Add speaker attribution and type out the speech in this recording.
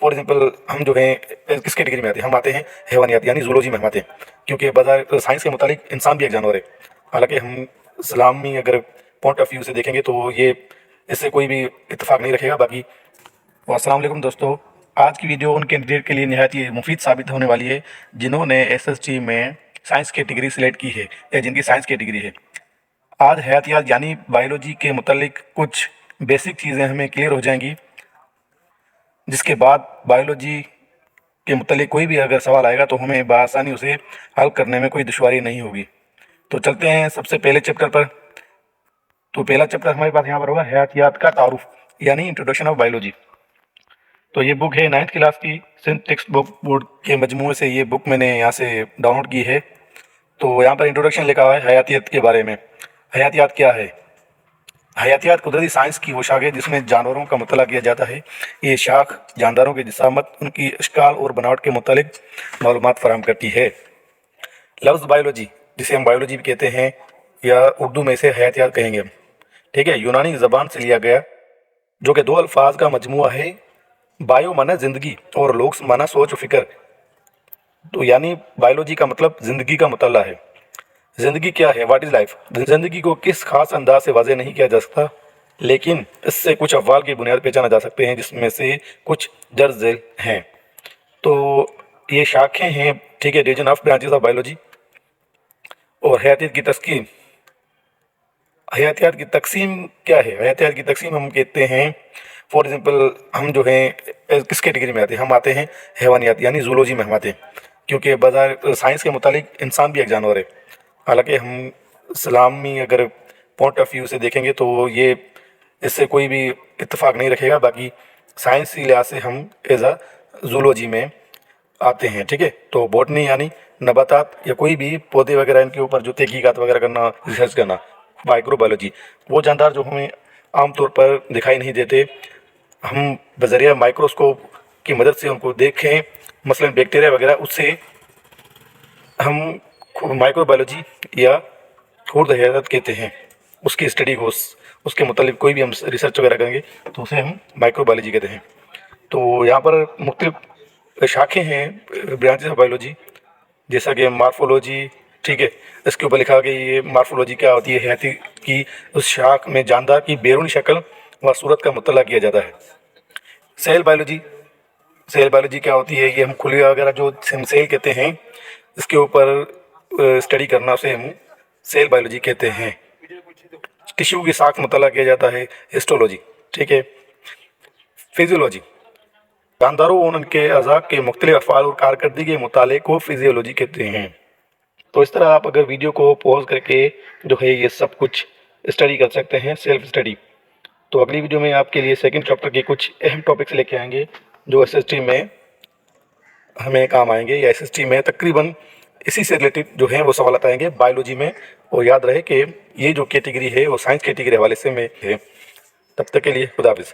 Speaker 1: For example हम जो हैं किस कैटेगरी में आते हैं, हम आते हैं हैवानियात यानी जूलॉजी में हम आते हैं, क्योंकि बाजार साइंस के मुतालिक इंसान भी एक जानवर है। हालांकि हम इस्लामी अगर पॉइंट ऑफ व्यू से देखेंगे तो ये इससे कोई भी इत्तेफाक नहीं रखेगा। बाकी अस्सलाम वालेकुम दोस्तों, आज की वीडियो उन कैंडिडेट के लिए निहायत ही मुफीद साबित होने वाली है जिन्होंने एसएसटी में साइंस कैटेगरी सिलेक्ट की है या जिनकी साइंस कैटेगरी है। आज हयातियात यानी बायोलॉजी के मुतालिक कुछ बेसिक चीज़ें हमें क्लियर हो जाएंगी, जिसके बाद बायोलॉजी के मुतालिक कोई भी अगर सवाल आएगा तो हमें बआसानी उसे हल करने में कोई दुश्वारी नहीं होगी। तो चलते हैं सबसे पहले चैप्टर पर। तो पहला चैप्टर हमारे पास यहाँ पर होगा हयातियात का तारुफ यानी इंट्रोडक्शन ऑफ बायोलॉजी। तो ये बुक है 9th क्लास की सिंध टेक्स्ट बुक बोर्ड के मजमूए से ये बुक मैंने यहाँ से डाउनलोड की है। तो यहाँ पर इंट्रोडक्शन लिखा हुआ है हयातियात के बारे में। हयातियात क्या है? हयातियात कुदरती साइंस की वो शाख है जिसमें जानवरों का मुतला किया जाता है। ये शाख जानदारों की जिसामत, उनकी अशकाल और बनावट के मुतालिक मालूमात फराहम करती है। लफ्ज़ बायोलॉजी, जिसे हम बायोलॉजी भी कहते हैं या उर्दू में इसे हयातियात कहेंगे, ठीक है, यूनानी ज़बान से लिया गया, जो कि दो अल्फाज का मजमूआ है। बायो माना ज़िंदगी और लोग्स माना सोच व फिक्र। तो यानी बायोलॉजी का मतलब ज़िंदगी का मुतल्ला है। ज़िंदगी क्या है? What is life? ज़िंदगी को किस खास अंदाज से वाज़ेह नहीं किया जा सकता, लेकिन इससे कुछ अव्वाल की बुनियाद पहचाना जा सकते हैं, जिसमें से कुछ दर्ज झेल हैं। तो ये शाखें हैं, ठीक है, division of branches of biology. और हयातियात की तस्कीम, हयातियात की तकसीम क्या है? हयातियात की तकसीम हम कहते हैं, फॉर एग्जांपल हम जो हैं किस कैटेगरी में आते हैं, हम आते हैं हैवानियात यानी जूलॉजी में हम आते हैं, क्योंकि बाजार साइंस के मुतालिक इंसान भी एक जानवर है। हालांकि हम इस्लामी अगर पॉइंट ऑफ व्यू से देखेंगे तो ये इससे कोई भी इत्तेफाक नहीं रखेगा। बाकी साइंसी लिहाज से हम एज आ जूलॉजी में आते हैं, ठीक है। तो बॉटनी यानी नबातात या कोई भी पौधे वगैरह इनके ऊपर जो तहकीकात वगैरह करना, रिसर्च करना। माइक्रोबायोलॉजी, वो जानदार जो हमें आमतौर पर दिखाई नहीं देते, हम बज़रिया माइक्रोस्कोप की मदद से उनको देखें, मसलन बैक्टीरिया वगैरह, उससे हम माइक्रोबायोलॉजी या खुर्द हयात कहते हैं। उसकी स्टडी को उसके मुतालिक कोई भी हम रिसर्च वगैरह करेंगे तो उसे हम माइक्रोबायोलॉजी कहते हैं। तो यहाँ पर मुख्तलिफ शाखें हैं ब्रांचेस ऑफ बायोलॉजी, जैसा कि मार्फोलॉजी, ठीक है। इसके ऊपर लिखा कि ये मार्फोलॉजी क्या होती है, हयाती की उस शाख में जानदार की बैरूनी शक्ल व सूरत का मुतला किया जाता है। सेल बायोलॉजी, सेल बायोलॉजी क्या होती है? ये हम खुलिया वगैरह जो हम सेल कहते हैं, इसके ऊपर स्टडी करना उसे हम सेल बायोलॉजी कहते हैं। टिश्यू की साख मुतला किया जाता है, हिस्टोलॉजी, ठीक है। फिजियोलॉजी, जानदारों और उनके अज़ा के मुख्तलिफ अफ़आल और कारकर्दगी के मुताले को फिजियोलॉजी कहते हैं। तो इस तरह आप अगर वीडियो को पॉज करके जो है ये सब कुछ स्टडी कर सकते हैं, सेल्फ स्टडी। तो अगली वीडियो में आपके लिए सेकंड चैप्टर के कुछ अहम टॉपिक्स लेके आएंगे जो एसएसटी में हमें काम आएंगे, या एसएसटी में तकरीबन इसी से रिलेटेड जो है वो सवाल आएंगे बायोलॉजी में। और याद रहे कि ये जो कैटेगरी है वो साइंस कैटेगरी हवाले से में है। तब तक के लिए खुदा हाफिज़।